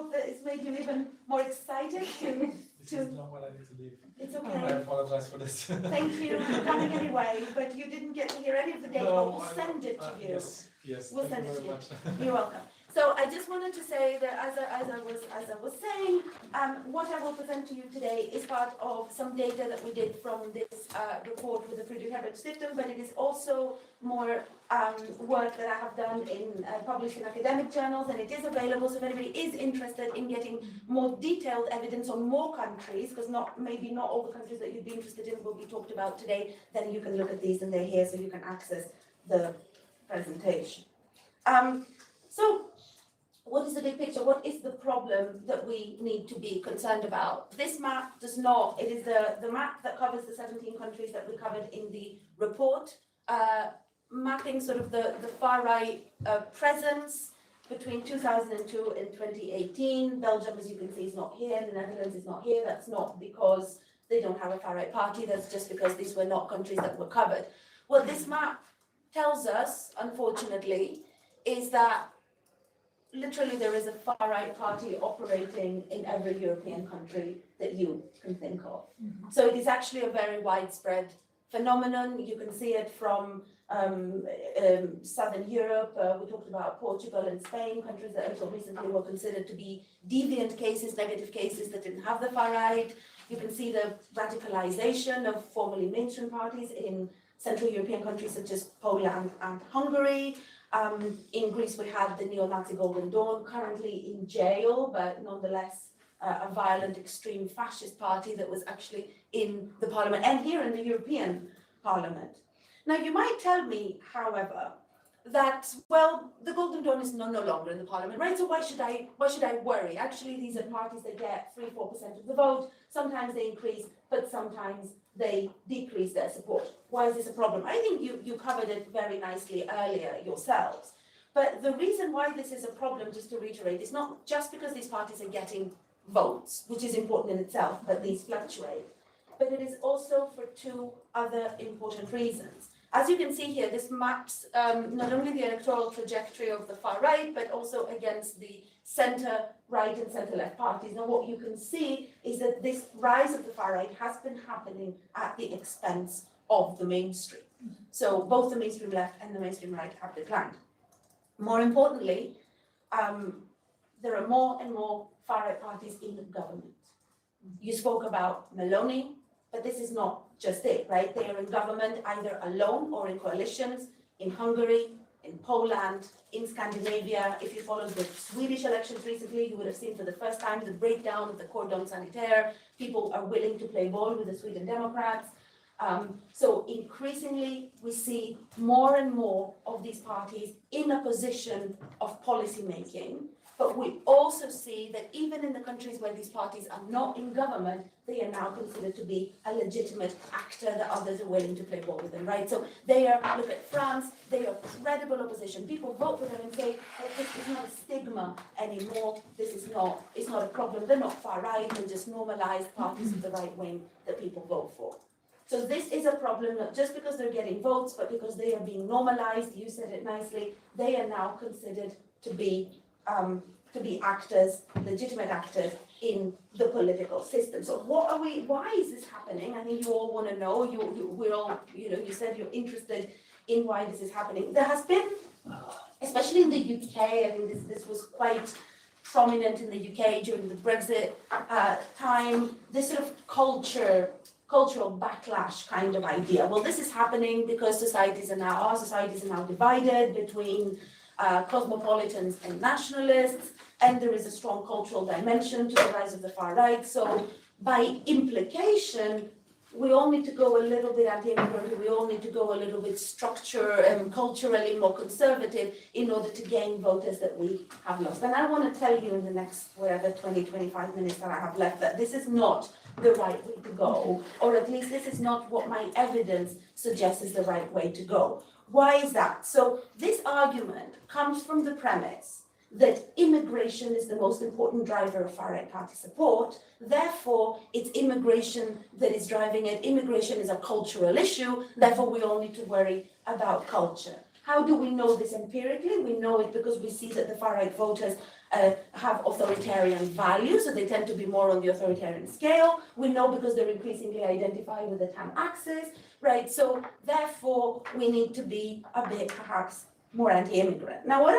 hope that it's made you even more excited to. This is not what I need to leave. It's I okay. apologize for this. Thank you for coming anyway, but you didn't get to hear any of the data. We'll send it to you. Yes, We'll thank send you it very to much. You're welcome. So I just wanted to say that as I was saying, what I will present to you today is part of some data that we did from this report with the Friedrich Ebert Stiftung, but it is also more work that I have done in published in academic journals, and it is available. So if anybody is interested in getting more detailed evidence on more countries, because maybe not all the countries that you'd be interested in will be talked about today, then you can look at these and they're here, so you can access the presentation. So what is the big picture? What is the problem that we need to be concerned about? This map does not, it is the map that covers the 17 countries that we covered in the report, mapping sort of the far right presence between 2002 and 2018. Belgium, as you can see, is not here. The Netherlands is not here. That's not because they don't have a far right party. That's just because these were not countries that were covered. What this map tells us, unfortunately, is that literally there is a far-right party operating in every European country that you can think of. So it is actually a very widespread phenomenon. You can see it from Southern Europe. We talked about Portugal and Spain, countries that until recently were considered to be deviant cases, negative cases that didn't have the far-right. You can see the radicalization of formerly mainstream parties in Central European countries such as Poland and Hungary. In Greece, we had the neo-Nazi Golden Dawn, currently in jail, but nonetheless a violent, extreme fascist party that was actually in the parliament and here in the European Parliament. Now, you might tell me, however, that, well, the Golden Dawn is no longer in the parliament, right? So why should I worry? Actually, these are parties that get 3-4% of the vote. Sometimes they increase, but sometimes they decrease their support. Why is this a problem? I think you covered it very nicely earlier yourselves. But the reason why this is a problem, just to reiterate, is not just because these parties are getting votes, which is important in itself, but these fluctuate. But it is also for two other important reasons. As you can see here, this maps not only the electoral trajectory of the far right, but also against the center right and center left parties. Now, what you can see is that this rise of the far right has been happening at the expense of the mainstream. So both the mainstream left and the mainstream right have declined. More importantly, there are more and more far right parties in the government. You spoke about Meloni, but this is not just it, right? They are in government either alone or in coalitions in Hungary, in Poland, in Scandinavia. If you followed the Swedish elections recently, you would have seen for the first time the breakdown of the cordon sanitaire. People are willing to play ball with the Sweden Democrats. So increasingly, we see more and more of these parties in a position of policy making. But we also see that even in the countries where these parties are not in government, they are now considered to be a legitimate actor that others are willing to play ball with them, right? So they are, look at France, they are credible opposition. People vote for them and say, oh, this is not a stigma anymore. This is not, it's not a problem. They're not far right and just normalized parties of the right wing that people vote for. So this is a problem, not just because they're getting votes, but because they are being normalized. You said it nicely. They are now considered to be actors, legitimate actors in the political system. So why is this happening? I think you all want to know, we're all, you said you're interested in why this is happening. There has been, especially in the UK, I think this was quite prominent in the UK during the Brexit time, this sort of cultural backlash kind of idea. Well, this is happening because our societies are now divided between cosmopolitans and nationalists, and there is a strong cultural dimension to the rise of the far right. So by implication, we all need to go a little bit anti-immigrant, we all need to go a little bit culturally more conservative in order to gain voters that we have lost. And I want to tell you in the next, 20-25 minutes that I have left, that this is not the right way to go, or at least this is not what my evidence suggests is the right way to go. Why is that? So this argument comes from the premise that immigration is the most important driver of far-right party support. Therefore, it's immigration that is driving it. Immigration is a cultural issue. Therefore, we all need to worry about culture. How do we know this empirically? We know it because we see that the far-right voters have authoritarian values, so they tend to be more on the authoritarian scale. We know because they're increasingly identified with the TAM axis, right? So therefore, we need to be a bit perhaps more anti-immigrant. Now, what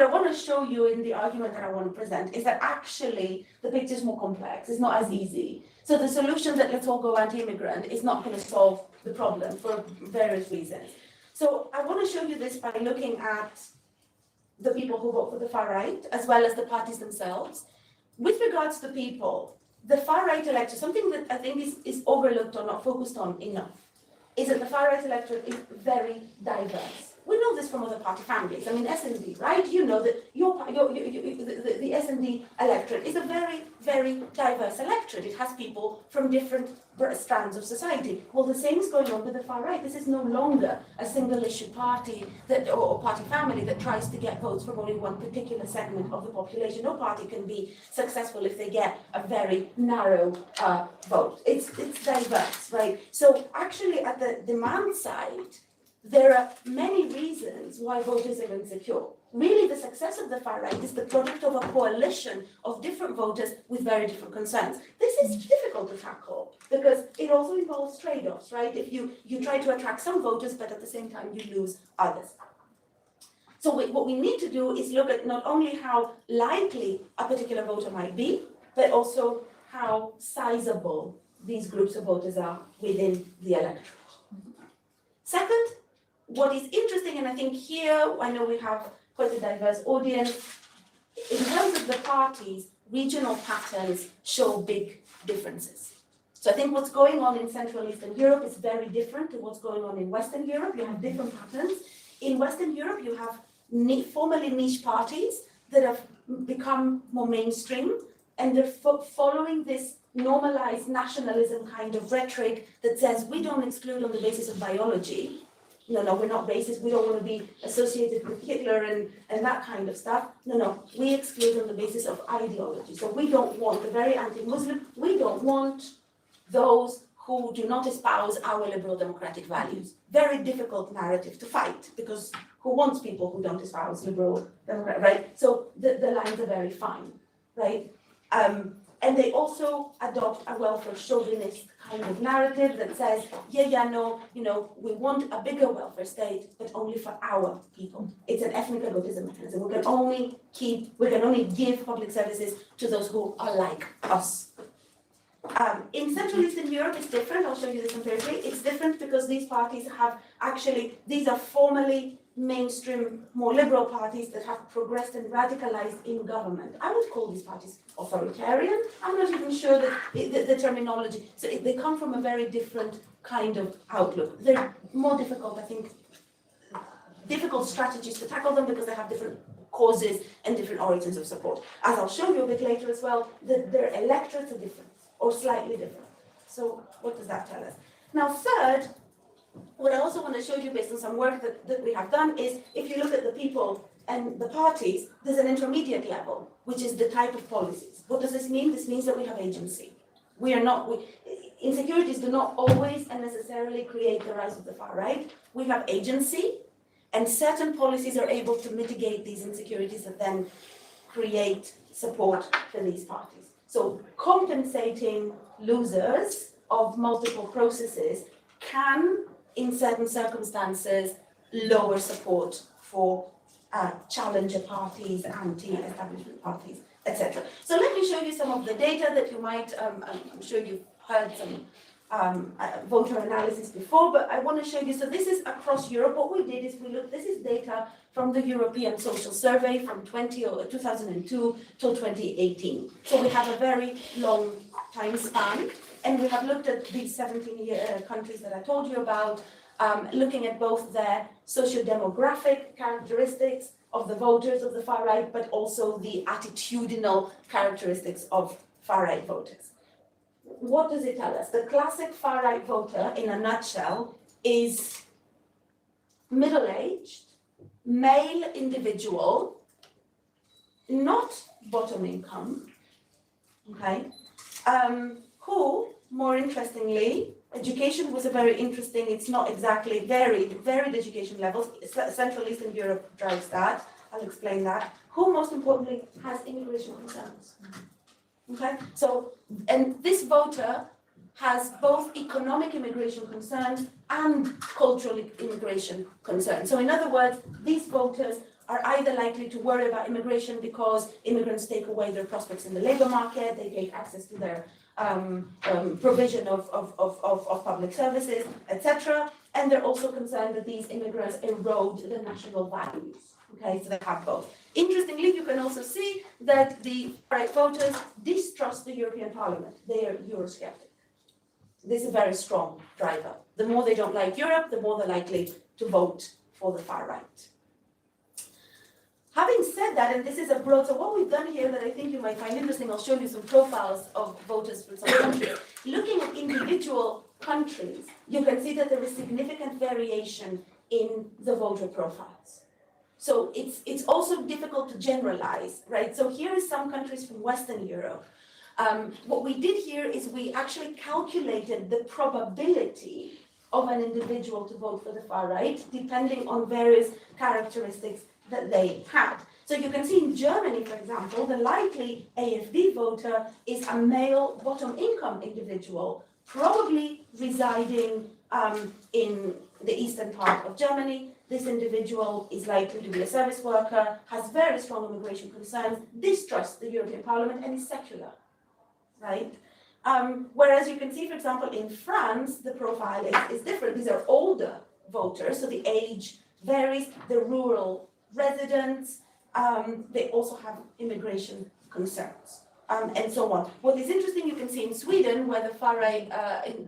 I want to show you in the argument that I want to present is that actually the picture is more complex. It's not as easy. So the solution that let's all go anti-immigrant is not going to solve the problem for various reasons. So I want to show you this by looking at the people who vote for the far right, as well as the parties themselves. With regards to people, the far right electorate, something that I think is overlooked or not focused on enough, is that the far right electorate is very diverse. We know this from other party families. I mean, S&D, right? You know that the S&D electorate is a very, very diverse electorate. It has people from different strands of society. Well, the same is going on with the far right. This is no longer a single issue party or party family that tries to get votes from only one particular segment of the population. No party can be successful if they get a very narrow vote. It's diverse, right? So actually at the demand side, there are many reasons why voters are insecure. Really, the success of the far right is the product of a coalition of different voters with very different concerns. This is difficult to tackle because it also involves trade-offs, right? If you try to attract some voters, but at the same time you lose others. So what we need to do is look at not only how likely a particular voter might be, but also how sizable these groups of voters are within the electorate. Second, what is interesting, and I think here, I know we have quite a diverse audience, in terms of the parties, regional patterns show big differences. So I think what's going on in Central and Eastern Europe is very different to what's going on in Western Europe. You have different patterns. In Western Europe, you have formerly niche parties that have become more mainstream, and they're following this normalized nationalism kind of rhetoric that says we don't exclude on the basis of biology. No, we're not racist. We don't want to be associated with Hitler and that kind of stuff. No, we exclude on the basis of ideology. So we don't want the very anti-Muslim. We don't want those who do not espouse our liberal democratic values. Very difficult narrative to fight because who wants people who don't espouse liberal democratic, right? So the lines are very fine, right? And they also adopt a welfare chauvinist kind of narrative that says, we want a bigger welfare state, but only for our people. It's an ethnic egotism mechanism. We can only give public services to those who are like us. In Central Eastern Europe, it's different. I'll show you this empirically. It's different because these parties these are formally mainstream, more liberal parties that have progressed and radicalized in government. I would call these parties authoritarian. I'm not even sure that the terminology. So they come from a very different kind of outlook. They're more difficult, I think, difficult strategies to tackle them because they have different causes and different origins of support. As I'll show you a bit later as well, their electorates are different or slightly different. So what does that tell us? Now, third, what I also want to show you based on some work that we have done is if you look at the people and the parties, there's an intermediate level, which is the type of policies. What does this mean? This means that we have agency. Insecurities do not always and necessarily create the rise of the far right. We have agency, and certain policies are able to mitigate these insecurities that then create support for these parties. So compensating losers of multiple processes can, in certain circumstances, lower support for challenger parties, anti-establishment parties, etc. So let me show you some of the data that you might, I'm sure you've heard some voter analysis before, but I want to show you, so this is across Europe. What we did is this is data from the European Social Survey from 2002 till 2018. So we have a very long time span, and we have looked at these 17 countries that I told you about, looking at both their socio-demographic characteristics of the voters of the far right, but also the attitudinal characteristics of far right voters. What does it tell us? The classic far right voter, in a nutshell, is middle-aged, male individual, not bottom income, okay, who, more interestingly, education was a very interesting, it's not exactly varied education levels. Central Eastern Europe drives that, I'll explain that. who most importantly has immigration concerns. Okay, so, and this voter has both economic immigration concerns and cultural immigration concerns. So in other words, these voters are either likely to worry about immigration because immigrants take away their prospects in the labor market, they take access to their provision of public services, etc. And they're also concerned that these immigrants erode the national values. Okay, so they have both. Interestingly, you can also see that the right voters distrust the European Parliament. They are Eurosceptic. This is a very strong driver. The more they don't like Europe, the more they're likely to vote for the far right. Having said that, and this is a broad, so what we've done here that I think you might find interesting, I'll show you some profiles of voters from some countries. Looking at individual countries, you can see that there is significant variation in the voter profiles. So it's also difficult to generalize, right? So here is some countries from Western Europe. What we did here is we actually calculated the probability of an individual to vote for the far right, depending on various characteristics that they had. So you can see in Germany, for example, the likely AfD voter is a male bottom income individual, probably residing in the eastern part of Germany. This individual is likely to be a service worker, has very strong immigration concerns, distrusts the European Parliament, and is secular, right? Whereas you can see, for example, in France, the profile is different. These are older voters, so the age varies, the rural residents, they also have immigration concerns, and so on. What is interesting, you can see in Sweden, where the far right,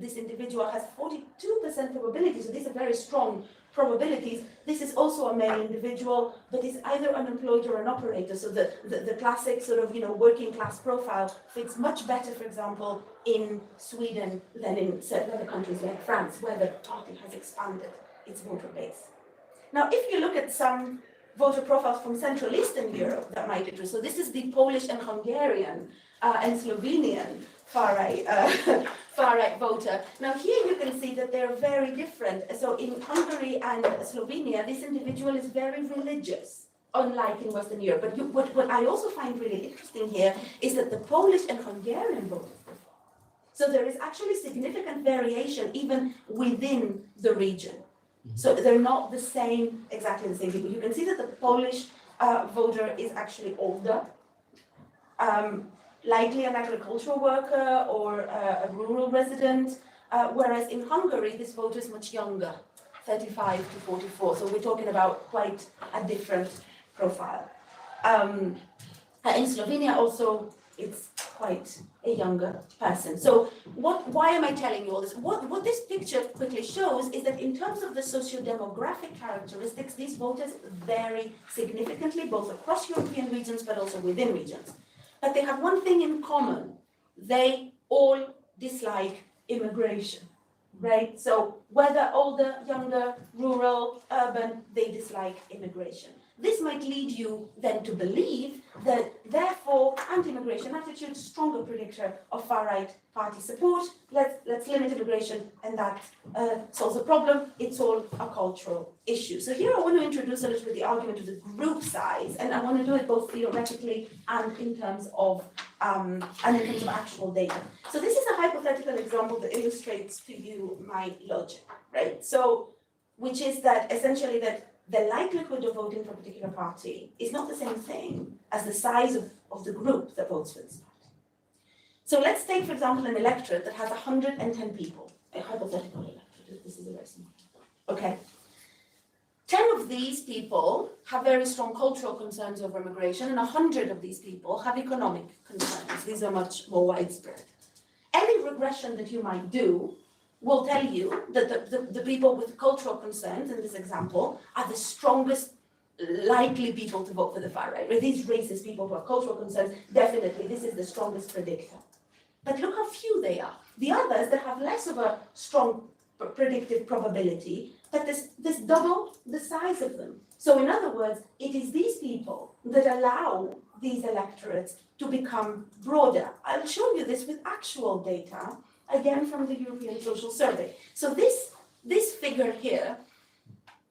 this individual has 42% probability, so these are very strong probabilities. This is also a male individual, but is either unemployed or an operator. So the classic sort of, working class profile fits much better, for example, in Sweden than in certain other countries like France, where the party has expanded its voter base. Now, if you look at some voter profiles from Central Eastern Europe that might interest, so this is the Polish and Hungarian and Slovenian far right voter. Now here you can see that they're very different. So in Hungary and Slovenia, this individual is very religious, unlike in Western Europe. But what I also find really interesting here is that the Polish and Hungarian voters differ. So there is actually significant variation even within the region. So they're not the same, exactly the same people. You can see that the Polish voter is actually older, likely an agricultural worker or a rural resident, whereas in Hungary, this voter is much younger, 35 to 44. So we're talking about quite a different profile. In Slovenia also, it's quite a younger person. So why am I telling you all this? What this picture quickly shows is that in terms of the socio-demographic characteristics, these voters vary significantly, both across European regions, but also within regions. But they have one thing in common. They all dislike immigration, right? So whether older, younger, rural, urban, they dislike immigration. This might lead you then to believe that, therefore, anti-immigration attitude, stronger predictor of far-right party support. Let's limit immigration, and that solves the problem. It's all a cultural issue. So here I want to introduce a little bit the argument of the group size, and I want to do it both theoretically and in terms of actual data. So this is a hypothetical example that illustrates to you my logic, right? So, which is that essentially that the likelihood of voting for a particular party is not the same thing as the size of the group that votes for this party. So let's take, for example, an electorate that has 110 people, a hypothetical electorate. This is a very small. Okay. 10 of these people have very strong cultural concerns over immigration, and 100 of these people have economic concerns. These are much more widespread. Any regression that you might do will tell you that the people with cultural concerns in this example are the strongest likely people to vote for the far right. With these racist people who have cultural concerns, definitely this is the strongest predictor. But look how few they are. The others that have less of a strong predictive probability, but this double the size of them. So in other words, it is these people that allow these electorates to become broader. I'll show you this with actual data, again from the European Social Survey. So this figure here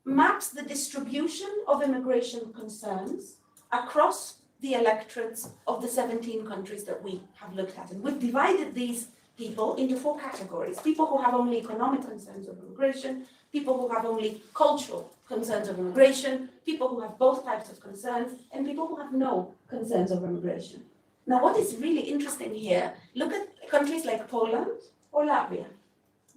maps the distribution of immigration concerns across the electorates of the 17 countries that we have looked at. And we've divided these people into 4 categories. People who have only economic concerns of immigration, people who have only cultural concerns of immigration, people who have both types of concerns, and people who have no concerns of immigration. Now, what is really interesting here, look at countries like Poland or Latvia.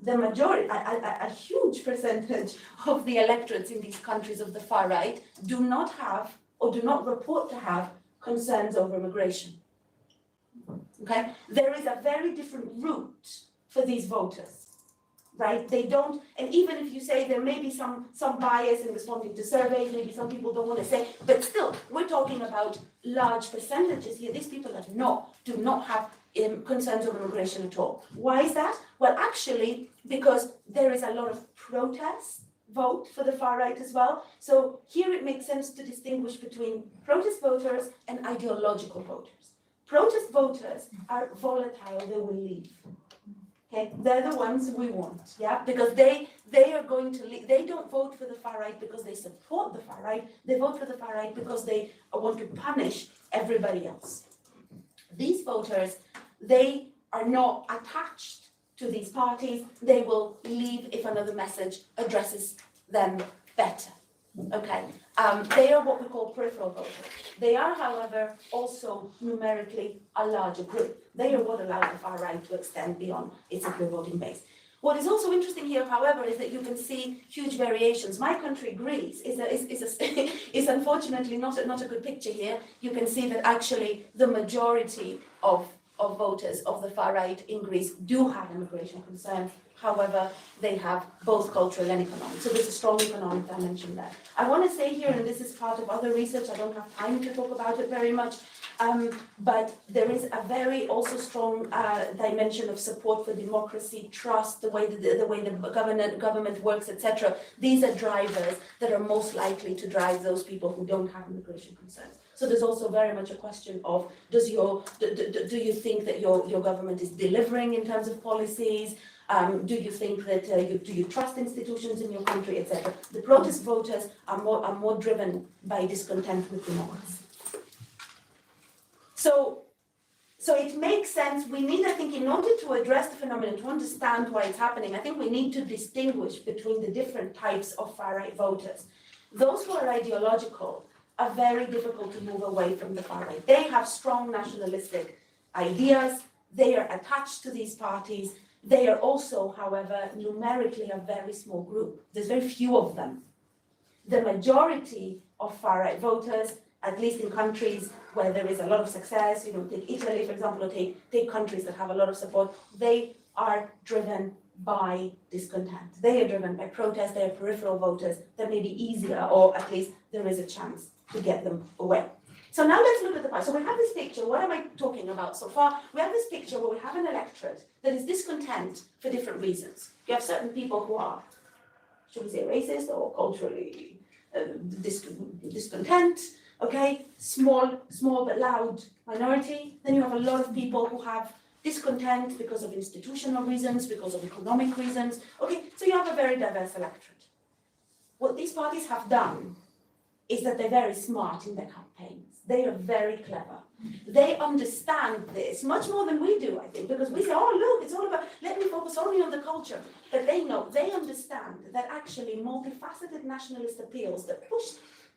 The majority, a huge percentage of the electorates in these countries of the far right do not have or do not report to have concerns over immigration. Okay, there is a very different route for these voters, right? They don't, and even if you say there may be some bias in responding to surveys, maybe some people don't want to say, but still, we're talking about large percentages here. These people do not have concerns over immigration at all. Why is that? Well, actually, because there is a lot of protest vote for the far right as well. So here it makes sense to distinguish between protest voters and ideological voters. Protest voters are volatile, they will leave. Okay, they're the ones we want, yeah, because they are going to leave. They don't vote for the far right because they support the far right. They vote for the far right because they want to punish everybody else. These voters, they are not attached to these parties. They will leave if another message addresses them better. Okay, they are what we call peripheral voters. They are, however, also numerically a larger group. They are what allows the far right to extend beyond its simpler voting base. What is also interesting here, however, is that you can see huge variations. My country, Greece, is unfortunately not a good picture here. You can see that actually the majority of voters of the far right in Greece do have immigration concerns. However, they have both cultural and economic. So there's a strong economic dimension there. I want to say here, and this is part of other research, I don't have time to talk about it very much, but there is a very also strong dimension of support for democracy, trust, the way the government works, etc. These are drivers that are most likely to drive those people who don't have immigration concerns. So there's also very much a question of, do you think that your government is delivering in terms of policies? Do you think that do you trust institutions in your country, etc.? The protest voters are more driven by discontent with democracy. So it makes sense. We need, I think, in order to address the phenomenon, to understand why it's happening, I think we need to distinguish between the different types of far-right voters. Those who are ideological are very difficult to move away from the far right. They have strong nationalistic ideas. They are attached to these parties. They are also, however, numerically a very small group. There's very few of them. The majority of far-right voters, at least in countries where there is a lot of success, take Italy, for example, or take countries that have a lot of support, they are driven by discontent. They are driven by protest. They are peripheral voters that may be easier, or at least there is a chance to get them away. So now let's look at the pie. So we have this picture. What am I talking about so far? We have this picture where we have an electorate that is discontent for different reasons. You have certain people who are, should we say, racist or culturally discontent, okay? Small but loud minority. Then you have a lot of people who have discontent because of institutional reasons, because of economic reasons. Okay, so you have a very diverse electorate. What these parties have done is that they're very smart in their campaigns. They are very clever. They understand this much more than we do, I think, because we say, oh, look, it's all about, let me focus only on the culture. But they understand that actually multifaceted nationalist appeals that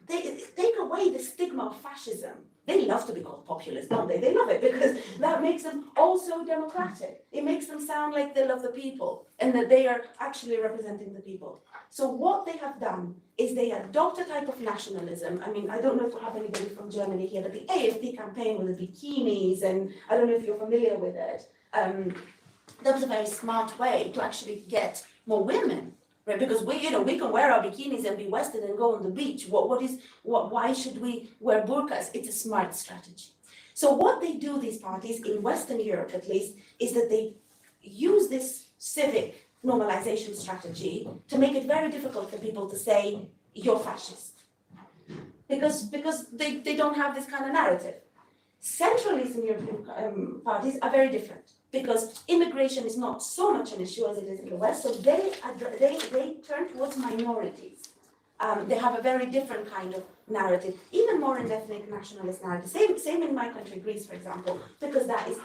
they take away the stigma of fascism. They love to be called populist, don't they? They love it because that makes them also democratic. It makes them sound like they love the people and that they are actually representing the people. So what they have done is they adopt a type of nationalism. I mean, I don't know if we have anybody from Germany here, but the AfD campaign with the bikinis, and I don't know if you're familiar with it. That was a very smart way to actually get more women. Right, because we can wear our bikinis and be Western and go on the beach. Why should we wear burqas? It's a smart strategy. So what they do, these parties, in Western Europe at least, is that they use this civic normalization strategy to make it very difficult for people to say, you're fascist. Because they don't have this kind of narrative. Central Eastern European parties are very different, because immigration is not so much an issue as it is in the West, so they turn towards minorities. They have a very different kind of narrative, even more in ethnic nationalist narrative. Same in my country, Greece, for example, because that is,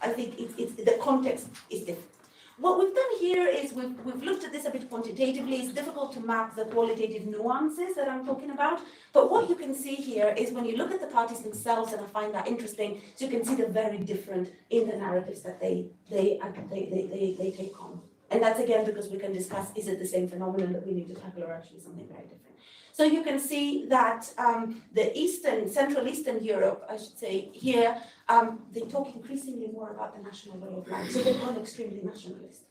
I think it's the context is different. What we've done here is we've looked at this a bit quantitatively. It's difficult to map the qualitative nuances that I'm talking about, but what you can see here is when you look at the parties themselves, and I find that interesting, so you can see they're very different in the narratives that they take on. And that's again because we can discuss, is it the same phenomenon that we need to tackle or actually something very different? So you can see that the Central Eastern Europe, I should say here, they talk increasingly more about the national way of life. So they've gone extremely nationalist.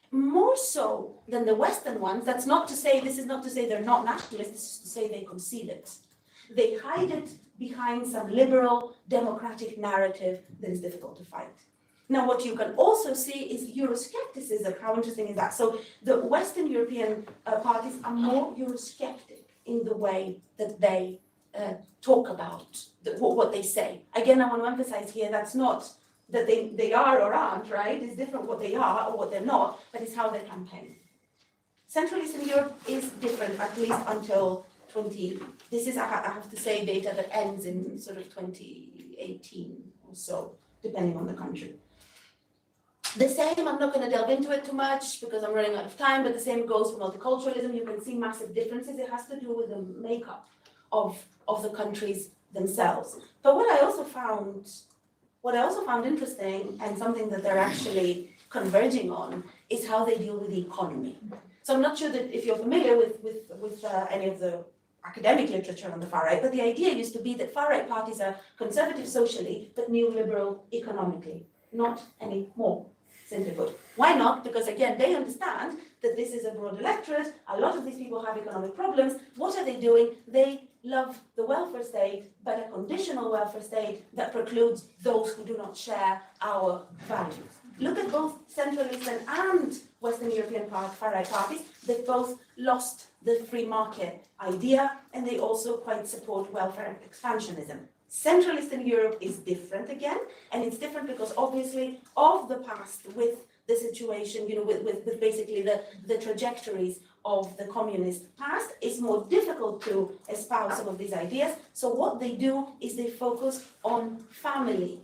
More so than the Western ones. That's not to say, this is not to say they're not nationalist, this is to say they conceal it. They hide it behind some liberal democratic narrative that is difficult to fight. Now, what you can also see is Euroscepticism. How interesting is that? So the Western European parties are more Eurosceptic in the way that they talk about what they say. Again, I want to emphasize here, that's not that they are or aren't, right? It's different what they are or what they're not, but it's how they campaign. Central Eastern Europe is different, at least until this is, I have to say, data that ends in sort of 2018 or so, depending on the country. The same, I'm not going to delve into it too much because I'm running out of time, but the same goes for multiculturalism. You can see massive differences. It has to do with the makeup of the countries themselves. But what I also found interesting, and something that they're actually converging on, is how they deal with the economy. So I'm not sure that if you're familiar with any of the academic literature on the far right, but the idea used to be that far right parties are conservative socially, but neoliberal economically. Not anymore. Simply put. Why not? Because again, they understand that this is a broad electorate. A lot of these people have economic problems. What are they doing? They love the welfare state, but a conditional welfare state that precludes those who do not share our values. Look at both Central Eastern and Western European far-right parties. They've both lost the free market idea, and they also quite support welfare expansionism. Central Eastern Europe is different again, and it's different because obviously of the past with the situation, with basically the trajectories of the communist past, it's more difficult to espouse some of these ideas. So what they do is they focus on family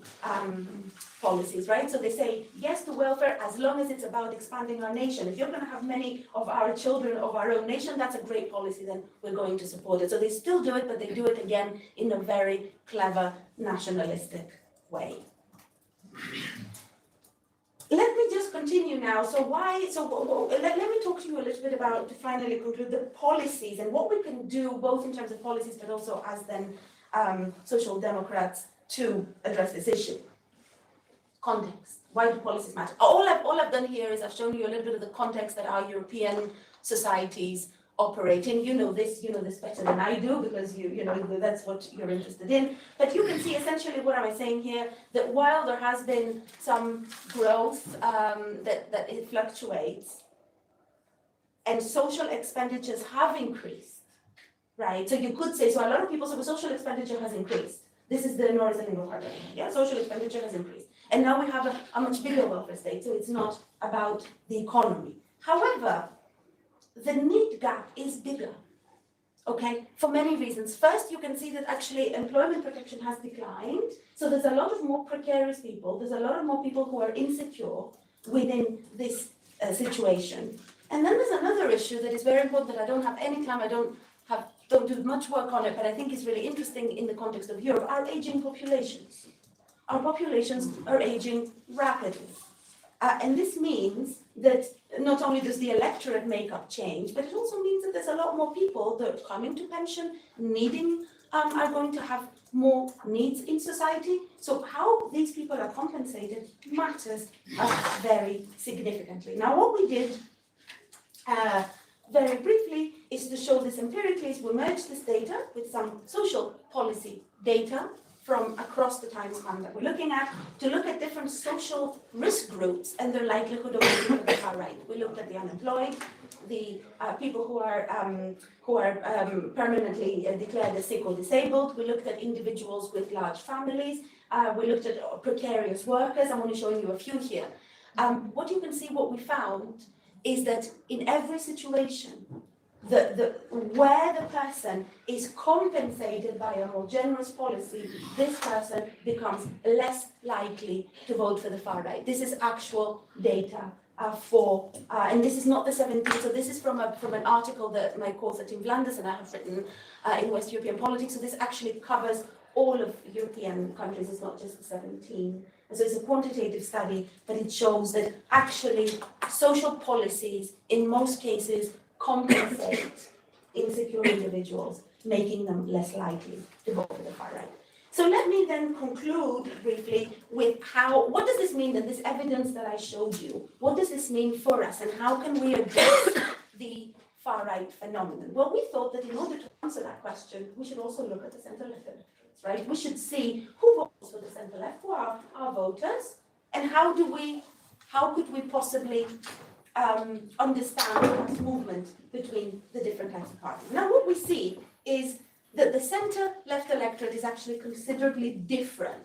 policies, right? So they say yes to welfare as long as it's about expanding our nation. If you're going to have many of our children of our own nation, that's a great policy, then we're going to support it. So they still do it, but they do it again in a very clever nationalistic way. Let me just continue now. Let me talk to you a little bit about, to finally conclude, the policies and what we can do, both in terms of policies, but also as then social democrats to address this issue. Context. Why do policies matter? All I've done here is I've shown you a little bit of the context that our European societies operate in. You know this better than I do because you know that's what you're interested in. But you can see essentially what am I saying here, that while there has been some growth, that it fluctuates, and social expenditures have increased, right? So you could say, so a lot of people say, well, social expenditure has increased. This is the Norris and Engel part. Yeah, social expenditure has increased. And now we have a much bigger welfare state, so it's not about the economy. However, the need gap is bigger, okay, for many reasons. First, you can see that actually employment protection has declined. So there's a lot of more precarious people. There's a lot of more people who are insecure within this situation. And then there's another issue that is very important that I don't have any time, I don't do much work on it, but I think is really interesting in the context of Europe, are aging populations. Our populations are aging rapidly. And this means that not only does the electorate makeup change, but it also means that there's a lot more people that are coming to pension, are going to have more needs in society. So how these people are compensated matters very significantly. Now, what we did very briefly is to show this empirically. Is we merged this data with some social policy data from across the time span that we're looking at, to look at different social risk groups and their likelihood of moving to the far right. We looked at the unemployed, the people who are permanently declared as sick or disabled. We looked at individuals with large families. We looked at precarious workers. I'm only showing you a few here. What you can see, what we found, is that in every situation, where the person is compensated by a more generous policy, this person becomes less likely to vote for the far right. This is actual data and this is not the 17, so this is from an article that my course at Tim Vlanders and I have written in West European Politics, so this actually covers all of European countries, it's not just the 17. And so it's a quantitative study, but it shows that actually social policies in most cases compensate insecure individuals, making them less likely to vote for the far right. So let me then conclude briefly with what does this mean, that this evidence that I showed you, what does this mean for us and how can we address the far right phenomenon? Well, we thought that in order to answer that question, we should also look at the centre-left electorates, right? We should see who votes for the centre-left, who are our voters, and how could we possibly understand this movement between the different types of parties. Now, what we see is that the centre-left electorate is actually considerably different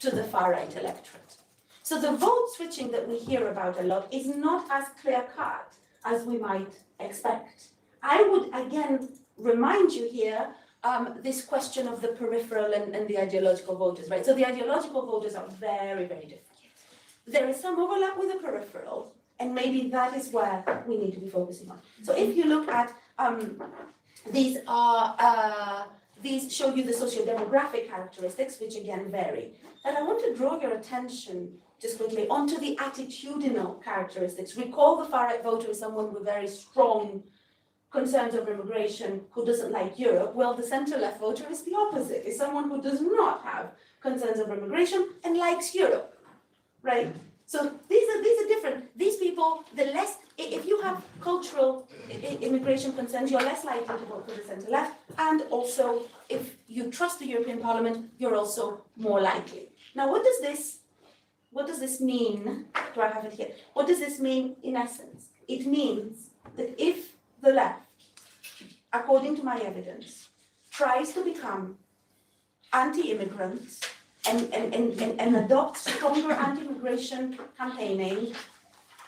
to the far-right electorate. So the vote switching that we hear about a lot is not as clear-cut as we might expect. I would again remind you here this question of the peripheral and the ideological voters, right? So the ideological voters are very, very different. There is some overlap with the peripheral, and maybe that is where we need to be focusing on. So if you look at these show you the socio-demographic characteristics, which again vary. And I want to draw your attention just quickly onto the attitudinal characteristics. Recall the far-right voter is someone with very strong concerns over immigration who doesn't like Europe. Well, the centre-left voter is the opposite, is someone who does not have concerns over immigration and likes Europe, right? So these are different. These people, if you have cultural immigration concerns, you're less likely to vote for the centre-left, and also if you trust the European Parliament, you're also more likely. Now, what does this mean? Do I have it here? What does this mean in essence? It means that if the left, according to my evidence, tries to become anti-immigrant and adopt stronger anti-immigration campaigning,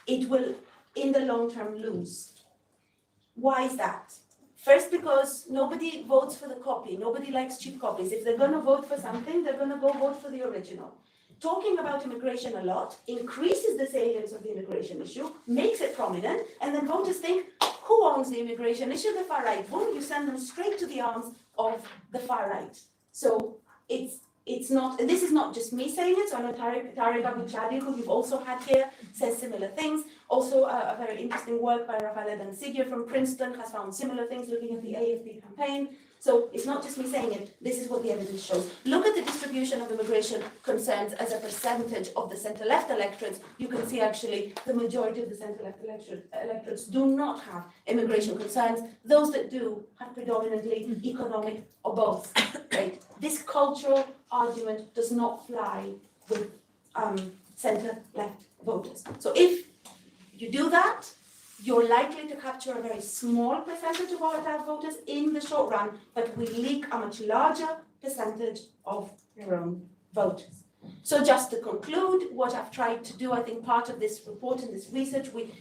it will, in the long term, lose. Why is that? First, because nobody votes for the copy. Nobody likes cheap copies. If they're going to vote for something, they're going to go vote for the original. Talking about immigration a lot increases the salience of the immigration issue, makes it prominent, and then voters think, who owns the immigration issue? The far right. Boom, you send them straight to the arms of the far right. So it's not, and this is not just me saying it, so I know Tariq Abu-Chadi, who you've also had here, says similar things. Also, a very interesting work by Rafael Danciglia from Princeton has found similar things looking at the AFD campaign. So it's not just me saying it, this is what the evidence shows. Look at the distribution of immigration concerns as a percentage of the centre-left electorates. You can see actually the majority of the centre-left electorates do not have immigration concerns. Those that do have predominantly economic or both, right? This cultural argument does not fly with centre-left voters. So if you do that, you're likely to capture a very small percentage of volatile voters in the short run, but we leak a much larger percentage of your own voters. So just to conclude, what I've tried to do, I think part of this report and this research, we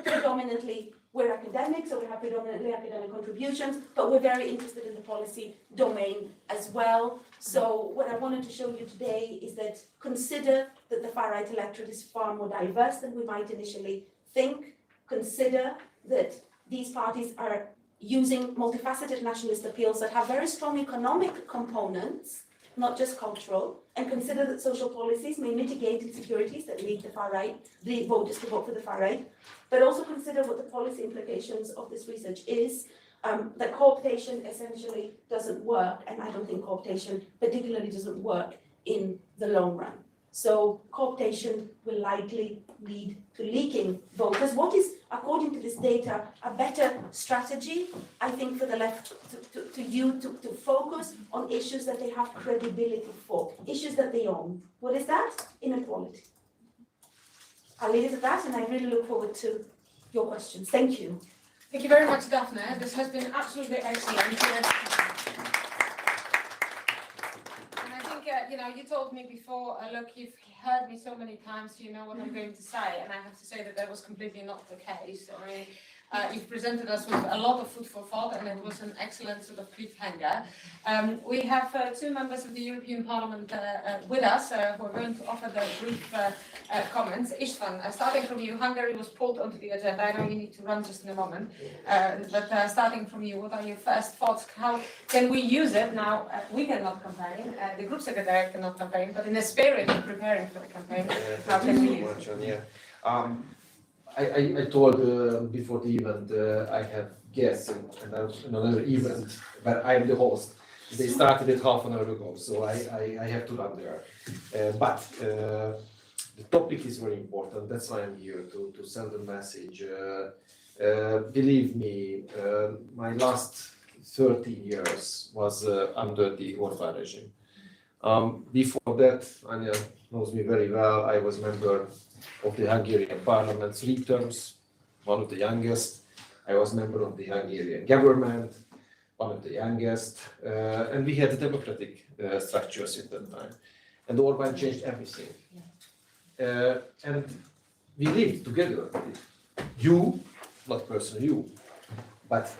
predominantly, we're academics, so we have predominantly academic contributions, but we're very interested in the policy domain as well. So what I wanted to show you today is that consider that the far-right electorate is far more diverse than we might initially think. Consider that these parties are using multifaceted nationalist appeals that have very strong economic components, not just cultural, and consider that social policies may mitigate insecurities that lead the far right, the voters to vote for the far right, but also consider what the policy implications of this research is, that cooptation essentially doesn't work, and I don't think cooptation particularly doesn't work in the long run. So cooptation will likely lead to leaking voters. What is, according to this data, a better strategy, I think, for the left to focus on issues that they have credibility for, issues that they own. What is that? Inequality. I'll leave it at that, and I really look forward to your questions. Thank you. Thank you very much, Daphne. This has been absolutely excellent. You told me before, look, you've heard me so many times, you know what I'm going to say, and I have to say that that was completely not the case. I mean, You've presented us with a lot of food for thought, and it was an excellent sort of cliffhanger. We have two members of the European Parliament with us who are going to offer their brief comments. Istvan, starting from you, Hungary was pulled onto the agenda. I know you need to run just in a moment, but starting from you, what are your first thoughts? How can we use it now? We cannot campaign, the group secretary cannot campaign, but in the spirit of preparing for the campaign, how can we use it? I told before the event I have guests in another event, but I am the host. They started it half an hour ago, so I have to run there. But the topic is very important. That's why I'm here to send a message. Believe me, my last 13 years was under the Orbán regime. Before that, Anya knows me very well. I was member of the Hungarian Parliament 3 terms, one of the youngest. I was member of the Hungarian government, one of the youngest, and we had democratic structures at that time. And Orbán changed everything. And we lived together. You, not personally you, but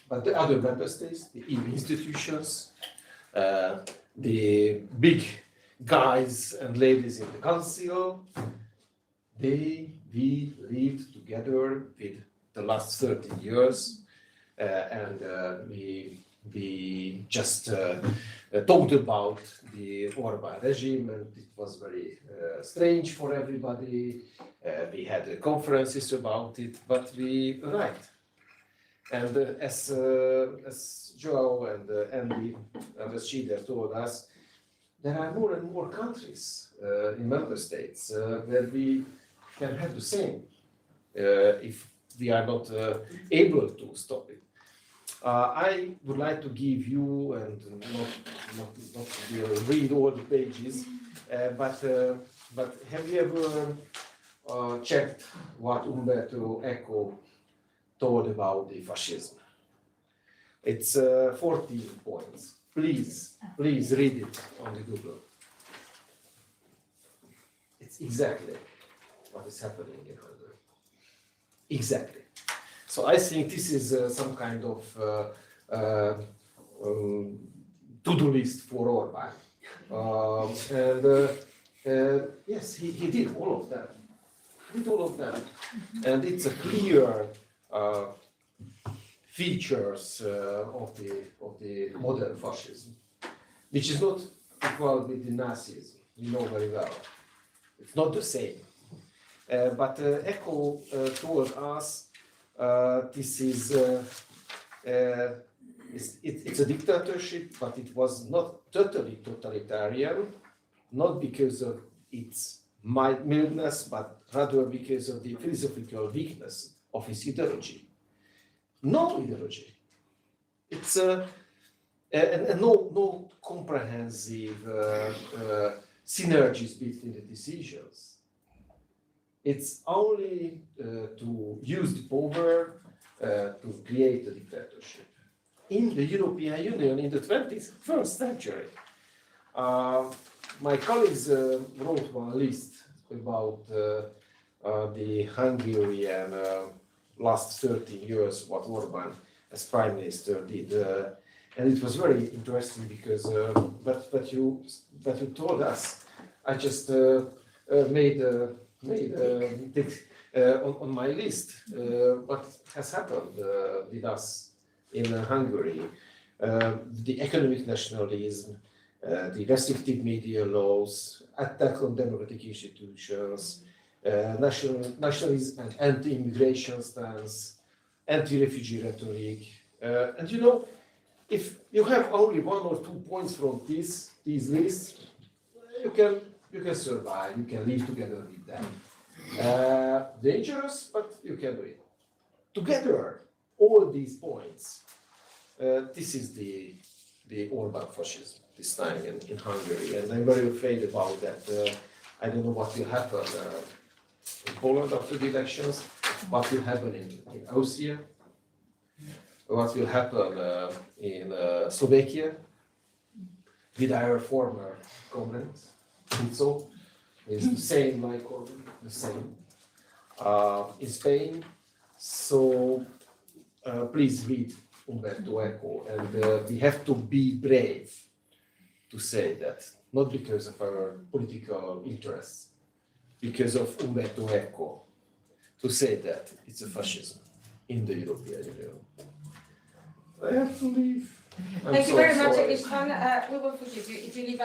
the other member states, the EU institutions, the big guys and ladies in the council, we lived together with the last 30 years, and we just talked about the Orbán regime, and it was very strange for everybody. We had conferences about it, but we arrived. And as Joao and Andy and as Schieder told us, there are more and more countries in member states where we can have the same if we are not able to stop it. I would like to give you, and not read all the pages, but have you ever checked what Umberto Eco told about the fascism? It's 14 points. Please read it on the Google. It's exactly what is happening in Hungary. Exactly. So I think this is some kind of to-do list for Orbán. Yes, he did all of that. And it's a clear features of the modern fascism, which is not equal with the Nazism. You know very well. It's not the same. But Eco told us this is it's a dictatorship, but it was not totally totalitarian, not because of its mildness, but rather because of the philosophical weakness of his ideology. No ideology. It's and no comprehensive synergies between the decisions. It's only to use the power to create a dictatorship. In the European Union in the 21st century, my colleagues wrote one list about the Hungarian last 13 years, what Orbán as Prime Minister did. And it was very interesting because, but you told us, I just made on my list what has happened with us in Hungary. The economic nationalism, the restrictive media laws, attack on democratic institutions, nationalism and anti-immigration stance, anti-refugee rhetoric. And you know, if you have only 1 or 2 points from these lists, you can survive, you can live together with them. Dangerous, but you can do it. Together, all these points, this is the Orbán fascism this time in Hungary, and I'm very afraid about that. I don't know what will happen in Poland after the elections, what will happen in Austria, what will happen in Slovakia with our former comrades. So it's the same like Orbán, the same. In Spain, so please read Umberto Eco, and we have to be brave to say that, not because of our political interests, because of Umberto Eco, to say that it's a fascism in the European Union. I have to leave. I'm Thank you so very much, sorry. Istvan. We will forgive you if you leave